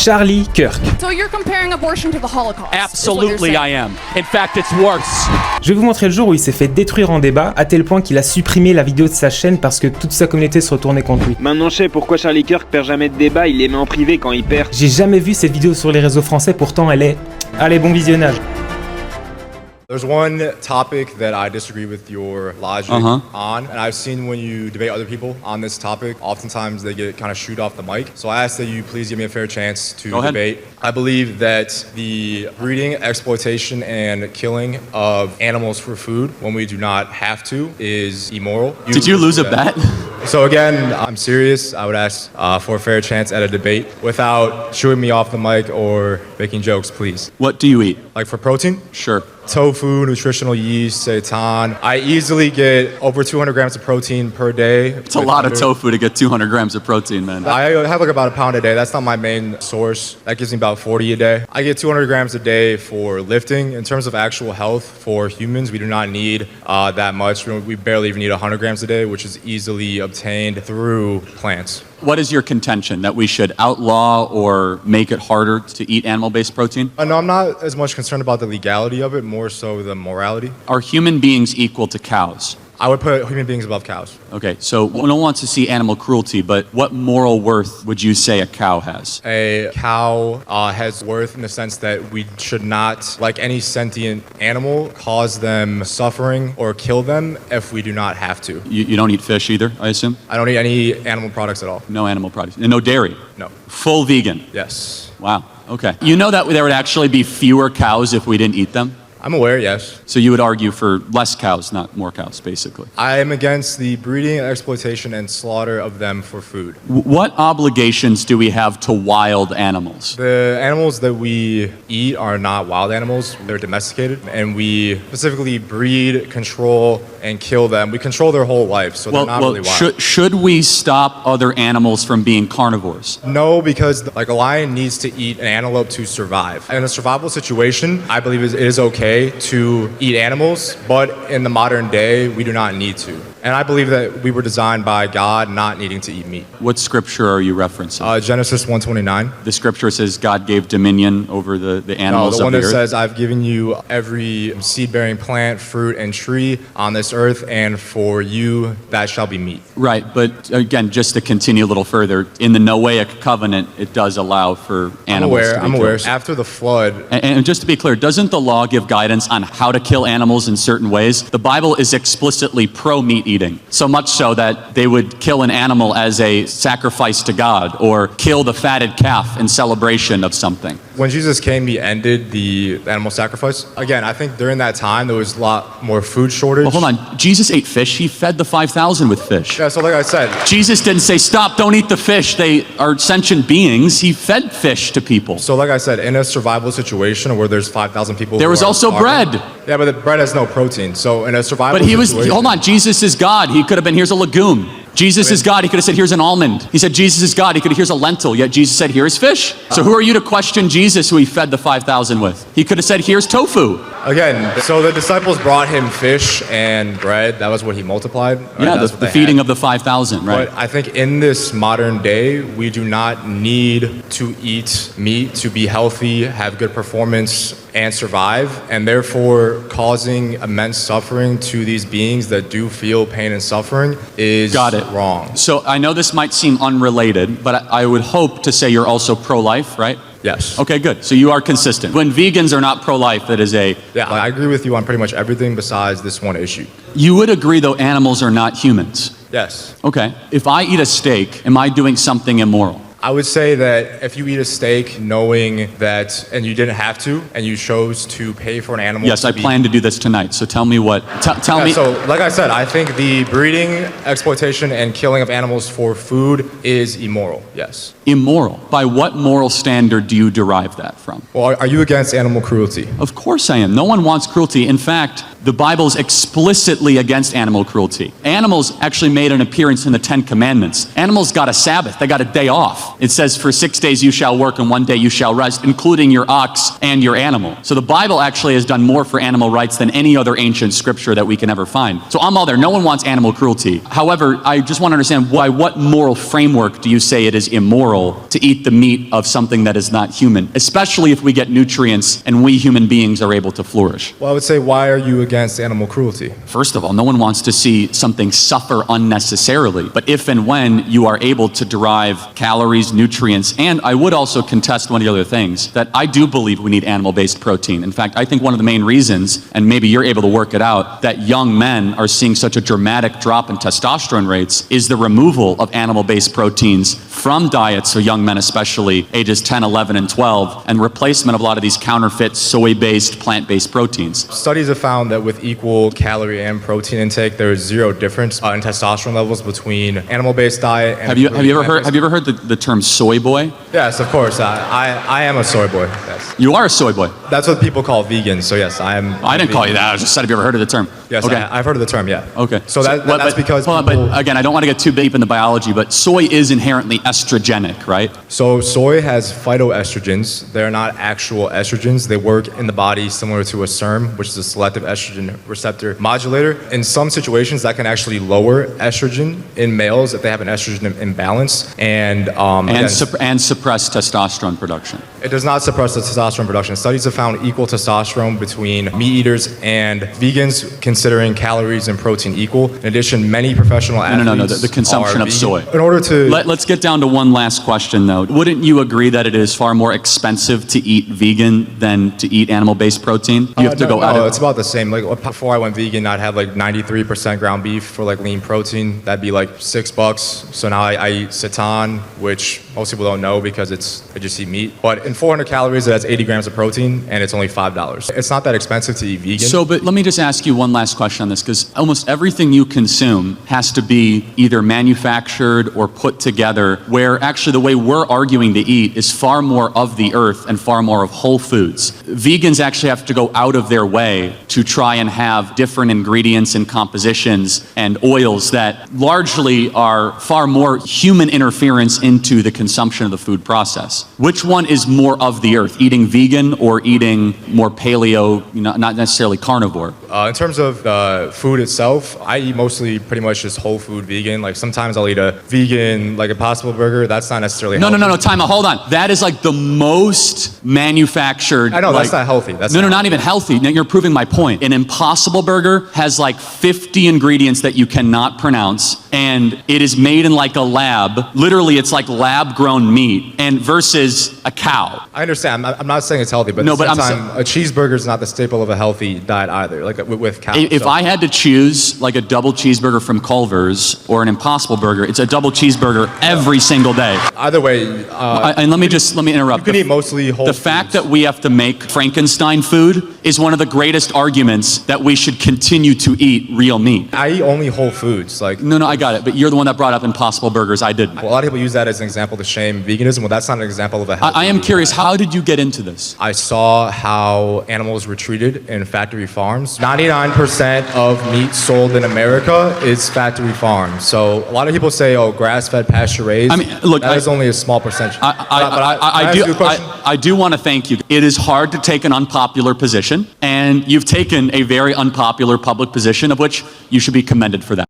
Charlie Kirk. So you're comparing abortion to the Holocaust? Absolutely I am. In fact, it's worse. Je vais vous montrer le jour où il s'est fait détruire en débat, à tel point qu'il a supprimé la vidéo de sa chaîne parce que toute sa communauté se retournait contre lui. Maintenant je sais pourquoi Charlie Kirk perd jamais de débat, il les met en privé quand il perd. J'ai jamais vu cette vidéo sur les réseaux français, pourtant elle est... Allez, bon visionnage. There's one topic that I disagree with your logic on, and I've seen when you debate other people on this topic, oftentimes they get kind of shoot off the mic. So I ask that you please give me a fair chance to debate. I believe that the breeding, exploitation, and killing of animals for food when we do not have to is immoral. Did you lose a bet? So again, I'm serious. I would ask for a fair chance at a debate without shooting me off the mic or making jokes, please. What do you eat? Like for protein? Sure. Tofu, nutritional yeast, seitan. I easily get over 200 grams of protein per day. It's a lot of tofu to get 200 grams of protein, man. I have like about a pound a day. That's not my main source. That gives me about 40 a day. I get 200 grams a day for lifting. In terms of actual health for humans, we do not need that much. We barely even need 100 grams a day, which is easily obtained through plants. What is your contention? That we should outlaw or make it harder to eat animal-based protein? No, I'm not as much concerned about the legality of it, more so the morality. Are human beings equal to cows? I would put human beings above cows. Okay, so no one wants to see animal cruelty, but what moral worth would you say a cow has? A cow has worth in the sense that we should not, like any sentient animal, cause them suffering or kill them if we do not have to. You don't eat fish either, I assume? I don't eat any animal products at all. No animal products. And no dairy? No. Full vegan? Yes. Wow, okay. You know that there would actually be fewer cows if we didn't eat them? I'm aware, yes. So you would argue for less cows, not more cows, basically. I am against the breeding, exploitation, and slaughter of them for food. What obligations do we have to wild animals? The animals that we eat are not wild animals. They're domesticated, and we specifically breed, control, and kill them. We control their whole life, so they're not really wild. Should we stop other animals from being carnivores? No, because like a lion needs to eat an antelope to survive. In a survival situation, I believe it is okay to eat animals, but in the modern day, we do not need to. And I believe that we were designed by God not needing to eat meat. What scripture are you referencing? Genesis 1:29. The scripture says God gave dominion over the animals the one of the that earth? says, I've given you every seed-bearing plant, fruit, and tree on this earth, and for you that shall be meat. Right, but again, just to continue a little further, in the Noahic covenant, it does allow for animals to be I'm aware. killed. After the flood... And just to be clear, doesn't the law give guidance on how to kill animals in certain ways? The Bible is explicitly pro-meat eating, so much so that they would kill an animal as a sacrifice to God or kill the fatted calf in celebration of something. When Jesus came, he ended the animal sacrifice. Again, I think during that time, there was a lot more food shortage. Well, hold on. Jesus ate fish. He fed the 5,000 with fish. Yeah, so like I said... Jesus didn't say, stop, don't eat the fish. They are sentient beings. He fed fish to people. So like I said, in a survival situation where there's 5,000 people... There was also bread. Yeah, but the bread has no protein. So in a survival situation... Hold on, Jesus is God. He could have been, here's a legume. Jesus is God. He could have said, here's an almond. He said, Jesus is God. He could have, here's a lentil. Yet Jesus said, here's fish. So who are you to question Jesus who he fed the 5,000 with? He could have said, here's tofu. Again, so the disciples brought him fish and bread. That was what he multiplied. Right? Yeah, the feeding of the 5,000, right? But I think in this modern day, we do not need to eat meat to be healthy, have good performance, and survive, and therefore causing immense suffering to these beings that do feel pain and suffering is wrong. So I know this might seem unrelated, but I would hope to say you're also pro-life, right? Yes. Okay, good. So you are consistent. When vegans are not pro-life, that is a... Yeah, I agree with you on pretty much everything besides this one issue. You would agree, though, animals are not humans? Yes. Okay. If I eat a steak, am I doing something immoral? I would say that if you eat a steak knowing that, and you didn't have to, and you chose to pay for an animal... Yes, I plan to do this tonight, so tell me what... Tell me... So, like I said, I think the breeding, exploitation, and killing of animals for food is immoral, yes. Immoral? By what moral standard do you derive that from? Well, are you against animal cruelty? Of course I am. No one wants cruelty. In fact, The Bible's explicitly against animal cruelty. Animals actually made an appearance in the 10 Commandments. Animals got a Sabbath. They got a day off. It says, for 6 days you shall work and 1 day you shall rest, including your ox and your animal. So the Bible actually has done more for animal rights than any other ancient scripture that we can ever find. So I'm all there. No one wants animal cruelty. However, I just want to understand why, what moral framework do you say it is immoral to eat the meat of something that is not human, especially if we get nutrients and we human beings are able to flourish? Well, I would say, why are you against animal cruelty? First of all, no one wants to see something suffer unnecessarily. But if and when you are able to derive calories, nutrients, and I would also contest one of the other things, that I do believe we need animal-based protein. In fact, I think one of the main reasons, and maybe you're able to work it out, that young men are seeing such a dramatic drop in testosterone rates is the removal of animal-based proteins from diets of young men, especially ages 10, 11, and 12, and replacement of a lot of these counterfeit soy-based, plant-based proteins. Studies have found that with equal calorie and protein intake, there is zero difference in testosterone levels between animal-based diet and Have you ever heard the term soy boy? Yes, of course. I am a soy boy. Yes. You are a soy boy. That's what people call vegans. So yes, I am. I didn't call you that. I was just said, have you ever heard of the term? Yes, Okay. I've heard of the term. Yeah. Okay. So that's because hold on, but again, I don't want to get too deep in the biology, but soy is inherently estrogenic, right? So soy has phytoestrogens. They're not actual estrogens. They work in the body similar to a SERM, which is a selective estrogen receptor modulator. In some situations, that can actually lower estrogen in males if they have an estrogen imbalance, and suppress testosterone production. it does not suppress the testosterone production. Studies have found equal testosterone between meat eaters and vegans, considering calories and protein equal. In addition, many professional athletes No, the consumption are of vegan. soy. In order to Let's get down to one last question, though. Wouldn't you agree that it is far more expensive to eat vegan than to eat animal-based protein? You have to go out No, of it's about the same. Like before I went vegan, I'd have like 93% ground beef for like lean protein. That'd be like $6. So now I eat seitan, which most people don't know because I just eat meat. But in 400 calories, it has 80 grams of protein, and it's only $5. It's not that expensive to eat vegan. So, but let me just ask you one last question on this, because almost everything you consume has to be either manufactured or put together, where actually the way we're arguing to eat is far more of the earth and far more of whole foods. Vegans actually have to go out of their way to try and have different ingredients and compositions and oils that largely are far more human interference into the consumption of the food process. Which one is more of the earth, eating vegan or eating more paleo, not necessarily carnivore? In terms of the food itself, I eat mostly pretty much just whole food vegan. Like sometimes I'll eat a vegan, like Impossible Burger. That's not necessarily healthy. No, time out, hold on. That is like the most manufactured. I know, that's not healthy. Not even healthy. Now you're proving my point. An Impossible Burger has like 50 ingredients that you cannot pronounce, and it is made in like a lab. Literally, it's like lab-grown meat, and versus a cow. I understand. I'm not saying it's healthy, but at the same time, a cheeseburger is not the staple of a healthy diet either, like with cows. If I had to choose like a double cheeseburger from Culver's or an Impossible Burger, it's a double cheeseburger every single day. Either way, and let me interrupt. You can eat mostly whole The foods. fact that we have to make Frankenstein food is one of the greatest arguments that we should continue to eat real meat. I eat only whole foods. Like No, I got it. But you're the one that brought up Impossible Burgers. I didn't. well, a lot of people use that as an example to shame veganism. Well, that's not an example of a healthy I am food. curious, how did you get into this? I saw how animals were treated in factory farms. 99% of meat sold in America is factory farms. So a lot of people say, "Oh, grass-fed, pasture-raised." I mean, look, that is only a small percentage. I do want to thank you. It is hard to take an unpopular position, and you've taken a very unpopular public position, of which you should be commended for that.